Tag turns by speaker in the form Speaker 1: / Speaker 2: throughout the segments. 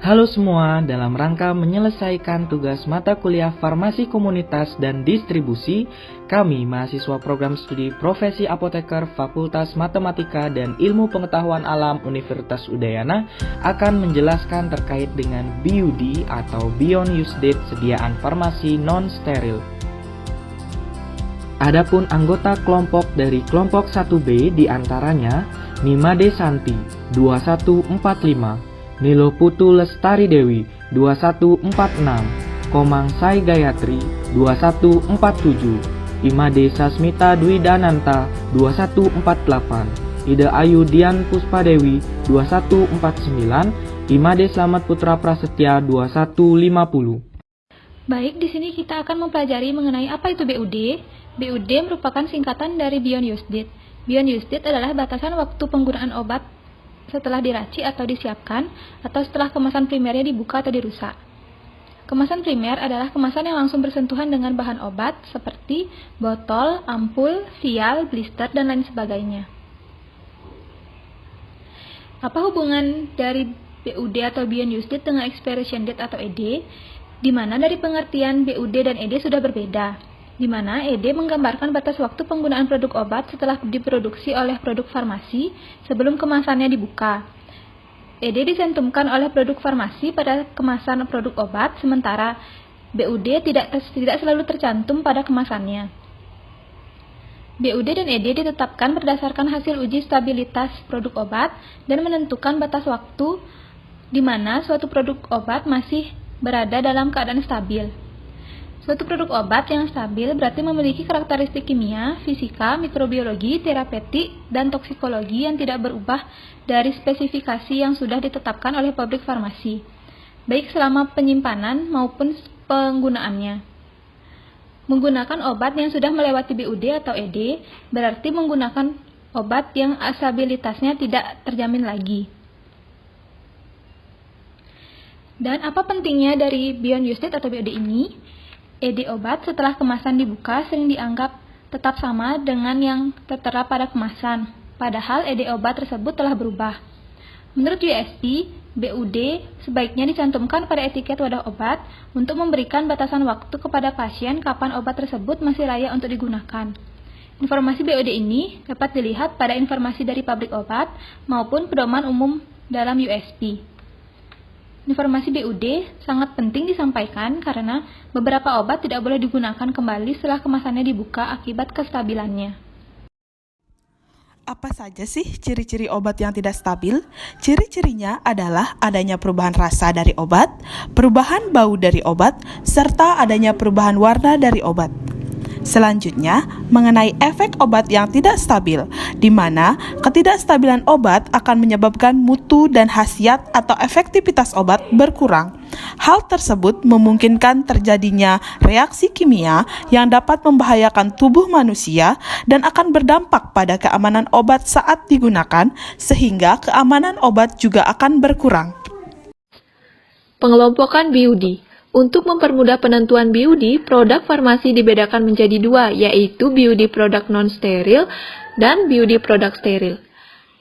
Speaker 1: Halo semua, dalam rangka menyelesaikan tugas mata kuliah Farmasi Komunitas dan Distribusi, kami mahasiswa program studi Profesi Apoteker Fakultas Matematika dan Ilmu Pengetahuan Alam Universitas Udayana akan menjelaskan terkait dengan BUD atau Beyond Use Date sediaan farmasi non-steril. Adapun anggota kelompok dari kelompok 1B diantaranya Nimade Santi 2145, Nilo Putu Lestari Dewi 2146, Komang Sai Gayatri 2147, Imade Sasmita Dwi Dananta 2148, Ida Ayu Dian Puspadewi 2149, Imade Slamet Putra Prasetya 2150.
Speaker 2: Baik, di sini kita akan mempelajari mengenai apa itu BUD. BUD merupakan singkatan dari Beyond Use Date. Beyond Use Date adalah batasan waktu penggunaan obat setelah diracik atau disiapkan, atau setelah kemasan primernya dibuka atau dirusak. Kemasan primer adalah kemasan yang langsung bersentuhan dengan bahan obat, seperti botol, ampul, vial, blister, dan lain sebagainya. Apa hubungan dari BUD atau Beyond Use Date dengan Expiration Date atau ED? Di mana dari pengertian BUD dan ED sudah berbeda, di mana ED menggambarkan batas waktu penggunaan produk obat setelah diproduksi oleh produk farmasi sebelum kemasannya dibuka. ED dicantumkan oleh produk farmasi pada kemasan produk obat, sementara BUD tidak selalu tercantum pada kemasannya. BUD dan ED ditetapkan berdasarkan hasil uji stabilitas produk obat dan menentukan batas waktu di mana suatu produk obat masih berada dalam keadaan stabil. Suatu produk obat yang stabil berarti memiliki karakteristik kimia, fisika, mikrobiologi, terapeutik, dan toksikologi yang tidak berubah dari spesifikasi yang sudah ditetapkan oleh pabrik farmasi, baik selama penyimpanan maupun penggunaannya. Menggunakan obat yang sudah melewati BUD atau ED berarti menggunakan obat yang stabilitasnya tidak terjamin lagi. Dan apa pentingnya dari Beyond Use Date atau BUD ini? ED obat setelah kemasan dibuka sering dianggap tetap sama dengan yang tertera pada kemasan, padahal ED obat tersebut telah berubah. Menurut USP, BUD sebaiknya dicantumkan pada etiket wadah obat untuk memberikan batasan waktu kepada pasien kapan obat tersebut masih layak untuk digunakan. Informasi BUD ini dapat dilihat pada informasi dari pabrik obat maupun pedoman umum dalam USP. Informasi BUD sangat penting disampaikan karena beberapa obat tidak boleh digunakan kembali setelah kemasannya dibuka akibat kestabilannya.
Speaker 3: Apa saja sih ciri-ciri obat yang tidak stabil? Ciri-cirinya adalah adanya perubahan rasa dari obat, perubahan bau dari obat, serta adanya perubahan warna dari obat. Selanjutnya, mengenai efek obat yang tidak stabil, di mana ketidakstabilan obat akan menyebabkan mutu dan khasiat atau efektivitas obat berkurang. Hal tersebut memungkinkan terjadinya reaksi kimia yang dapat membahayakan tubuh manusia dan akan berdampak pada keamanan obat saat digunakan, sehingga keamanan obat juga akan berkurang.
Speaker 4: Pengelompokan BUD. Untuk mempermudah penentuan BUD, produk farmasi dibedakan menjadi dua, yaitu BUD produk non-steril dan BUD produk steril.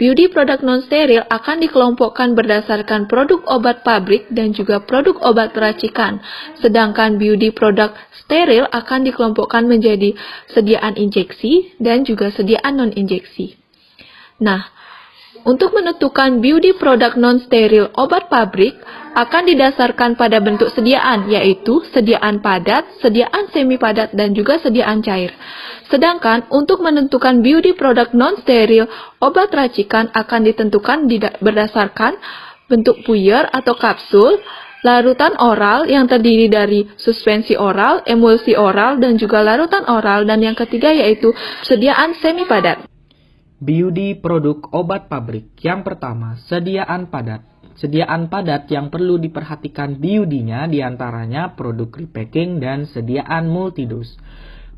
Speaker 4: BUD produk non-steril akan dikelompokkan berdasarkan produk obat pabrik dan juga produk obat racikan, sedangkan BUD produk steril akan dikelompokkan menjadi sediaan injeksi dan juga sediaan non-injeksi. Nah, untuk menentukan BUD produk non-steril obat pabrik akan didasarkan pada bentuk sediaan, yaitu sediaan padat, sediaan semi padat, dan juga sediaan cair. Sedangkan untuk menentukan BUD produk non-steril obat racikan akan ditentukan berdasarkan bentuk puyer atau kapsul, larutan oral yang terdiri dari suspensi oral, emulsi oral, dan juga larutan oral, dan yang ketiga yaitu sediaan semi padat.
Speaker 1: BUD produk obat pabrik. Yang pertama, sediaan padat. Sediaan padat yang perlu diperhatikan BUD-nya diantaranya produk repacking dan sediaan multidos.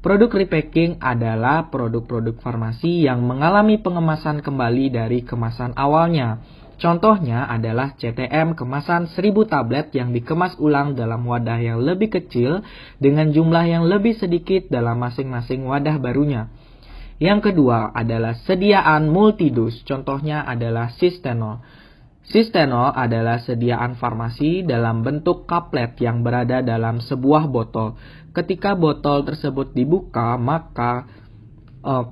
Speaker 1: Produk repacking adalah produk-produk farmasi yang mengalami pengemasan kembali dari kemasan awalnya. Contohnya adalah CTM kemasan 1000 tablet yang dikemas ulang dalam wadah yang lebih kecil dengan jumlah yang lebih sedikit dalam masing-masing wadah barunya. Yang kedua adalah sediaan multidos, contohnya adalah Systenol. Sistenol adalah sediaan farmasi dalam bentuk kaplet yang berada dalam sebuah botol. Ketika botol tersebut dibuka, maka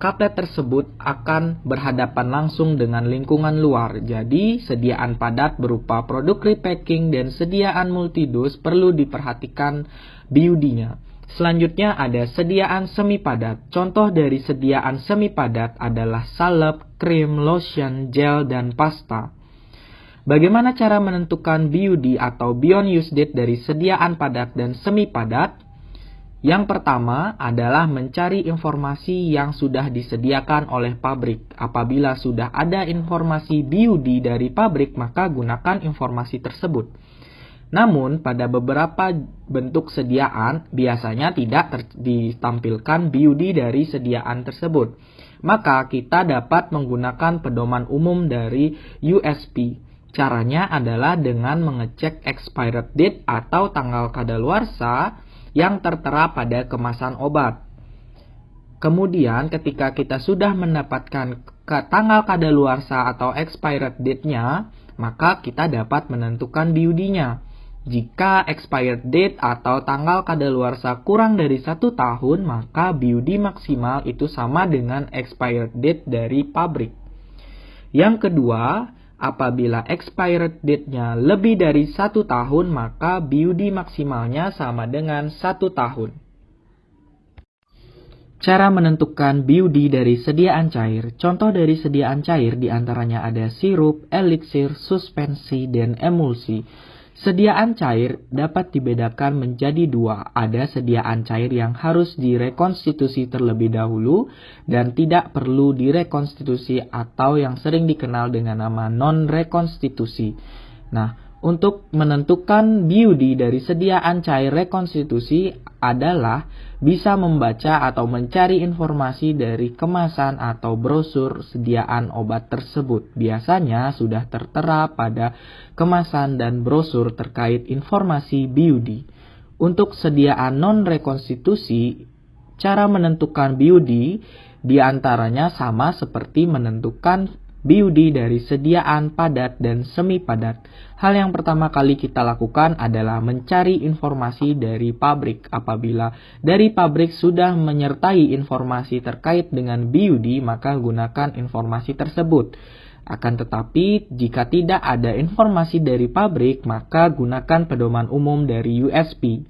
Speaker 1: kaplet tersebut akan berhadapan langsung dengan lingkungan luar. Jadi, sediaan padat berupa produk repacking dan sediaan multidose perlu diperhatikan BUD-nya. Selanjutnya ada sediaan semi padat. Contoh dari sediaan semi padat adalah salep, krim, lotion, gel, dan pasta. Bagaimana cara menentukan BUD atau Beyond Use Date dari sediaan padat dan semi padat? Yang pertama adalah mencari informasi yang sudah disediakan oleh pabrik. Apabila sudah ada informasi BUD dari pabrik, maka gunakan informasi tersebut. Namun, pada beberapa bentuk sediaan, biasanya tidak ditampilkan BUD dari sediaan tersebut. Maka, kita dapat menggunakan pedoman umum dari USP. Caranya adalah dengan mengecek expired date atau tanggal kadaluarsa yang tertera pada kemasan obat. Kemudian ketika kita sudah mendapatkan tanggal kadaluarsa atau expired date-nya, maka kita dapat menentukan BUD-nya. Jika expired date atau tanggal kadaluarsa kurang dari 1 tahun, maka BUD maksimal itu sama dengan expired date dari pabrik. Yang kedua, apabila expired date-nya lebih dari 1 tahun, maka BUD maksimalnya sama dengan 1 tahun. Cara menentukan BUD dari sediaan cair. Contoh dari sediaan cair diantaranya ada sirup, eliksir, suspensi, dan emulsi. Sediaan cair dapat dibedakan menjadi 2. Ada sediaan cair yang harus direkonstitusi terlebih dahulu dan tidak perlu direkonstitusi atau yang sering dikenal dengan nama non-rekonstitusi. Nah, untuk menentukan BUD dari sediaan cair rekonstitusi adalah bisa membaca atau mencari informasi dari kemasan atau brosur sediaan obat tersebut. Biasanya sudah tertera pada kemasan dan brosur terkait informasi BUD. Untuk sediaan non-rekonstitusi, cara menentukan BUD diantaranya sama seperti menentukan BUD dari sediaan padat dan semi padat. Hal yang pertama kali kita lakukan adalah mencari informasi dari pabrik. Apabila dari pabrik sudah menyertai informasi terkait dengan BUD, maka gunakan informasi tersebut. Akan tetapi, jika tidak ada informasi dari pabrik, maka gunakan pedoman umum dari USP.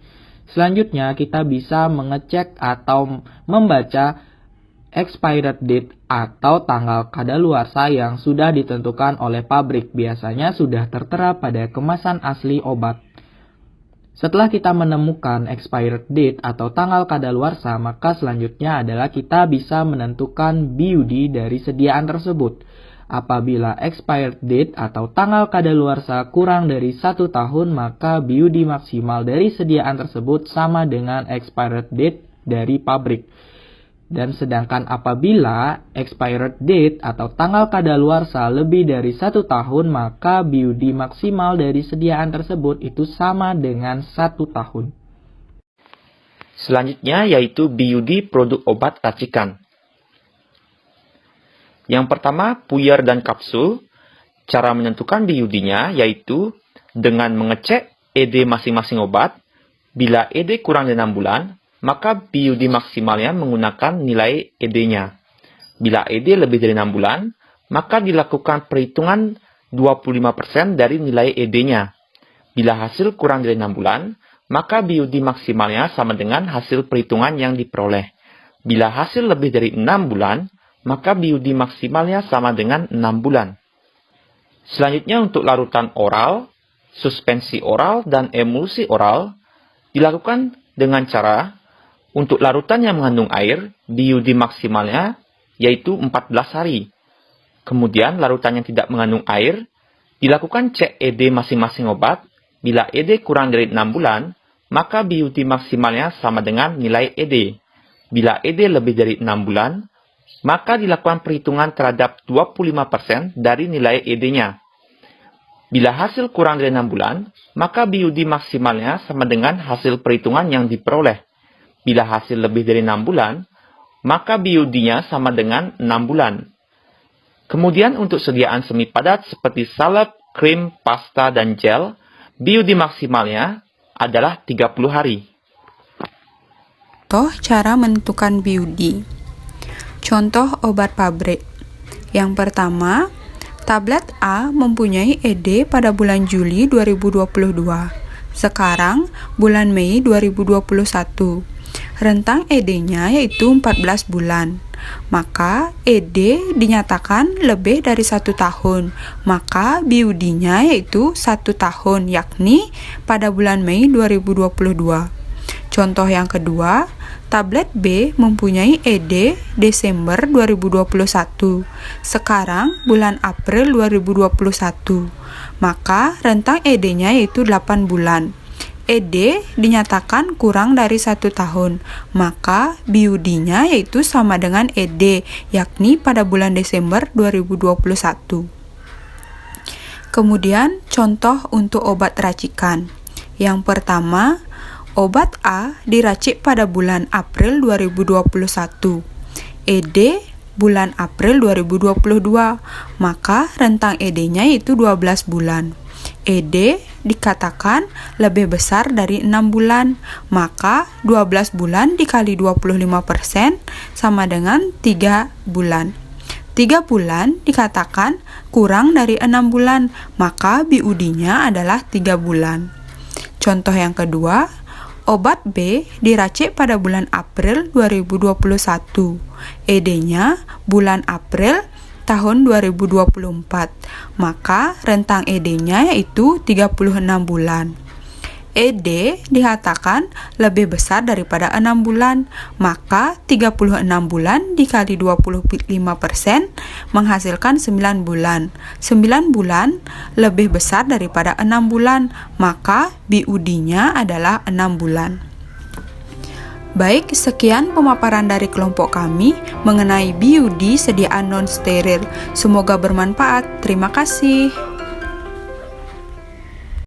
Speaker 1: Selanjutnya, kita bisa mengecek atau membaca expired date atau tanggal kadaluarsa yang sudah ditentukan oleh pabrik. Biasanya sudah tertera pada kemasan asli obat. Setelah kita menemukan expired date atau tanggal kadaluarsa, maka selanjutnya adalah kita bisa menentukan BUD dari sediaan tersebut. Apabila expired date atau tanggal kadaluarsa kurang dari 1 tahun, maka BUD maksimal dari sediaan tersebut sama dengan expired date dari pabrik. Dan sedangkan apabila expired date atau tanggal kadaluarsa lebih dari 1 tahun, maka BUD maksimal dari sediaan tersebut itu sama dengan 1 tahun.
Speaker 5: Selanjutnya yaitu BUD produk obat racikan. Yang pertama, puyer dan kapsul. Cara menentukan BUD-nya yaitu dengan mengecek ED masing-masing obat. Bila ED kurang dari 6 bulan, maka BUD maksimalnya menggunakan nilai ED-nya. Bila ED lebih dari 6 bulan, maka dilakukan perhitungan 25% dari nilai ED-nya. Bila hasil kurang dari 6 bulan, maka BUD maksimalnya sama dengan hasil perhitungan yang diperoleh. Bila hasil lebih dari 6 bulan, maka BUD maksimalnya sama dengan 6 bulan. Selanjutnya untuk larutan oral, suspensi oral, dan emulsi oral, dilakukan dengan cara untuk larutan yang mengandung air, BUD maksimalnya yaitu 14 hari. Kemudian larutan yang tidak mengandung air, dilakukan cek ED masing-masing obat. Bila ED kurang dari 6 bulan, maka BUD maksimalnya sama dengan nilai ED. Bila ED lebih dari 6 bulan, maka dilakukan perhitungan terhadap 25% dari nilai ED-nya. Bila hasil kurang dari 6 bulan, maka BUD maksimalnya sama dengan hasil perhitungan yang diperoleh. Bila hasil lebih dari 6 bulan, maka BUD-nya sama dengan 6 bulan. Kemudian untuk sediaan semi padat seperti salep, krim, pasta, dan gel, BUD maksimalnya adalah 30 hari.
Speaker 6: Contoh cara menentukan BUD. Contoh obat pabrik. Yang pertama, tablet A mempunyai ED pada bulan Juli 2022. Sekarang bulan Mei 2021. Rentang ED-nya yaitu 14 bulan. Maka ED dinyatakan lebih dari 1 tahun. Maka BUD-nya yaitu 1 tahun, yakni pada bulan Mei 2022. Contoh yang kedua, tablet B mempunyai ED Desember 2021. Sekarang bulan April 2021. Maka rentang ED-nya yaitu 8 bulan. ED dinyatakan kurang dari 1 tahun. Maka BUD-nya yaitu sama dengan ED, yakni pada bulan Desember 2021. Kemudian contoh untuk obat racikan. Yang pertama, obat A diracik pada bulan April 2021. ED bulan April 2022. Maka rentang ED-nya yaitu 12 bulan. ED dikatakan lebih besar dari 6 bulan. Maka 12 bulan dikali 25% sama dengan 3 bulan. 3 bulan dikatakan kurang dari 6 bulan. Maka BUD-nya adalah 3 bulan. Contoh yang kedua, obat B diracik pada bulan April 2021. ED-nya bulan April tahun 2024. Maka rentang ED-nya yaitu 36 bulan. ED dikatakan lebih besar daripada 6 bulan. Maka 36 bulan dikali 25% menghasilkan 9 bulan. 9 bulan lebih besar daripada 6 bulan. Maka BUD-nya adalah 6 bulan. Baik, sekian pemaparan dari kelompok kami mengenai BUD sediaan non-steril. Semoga bermanfaat. Terima kasih.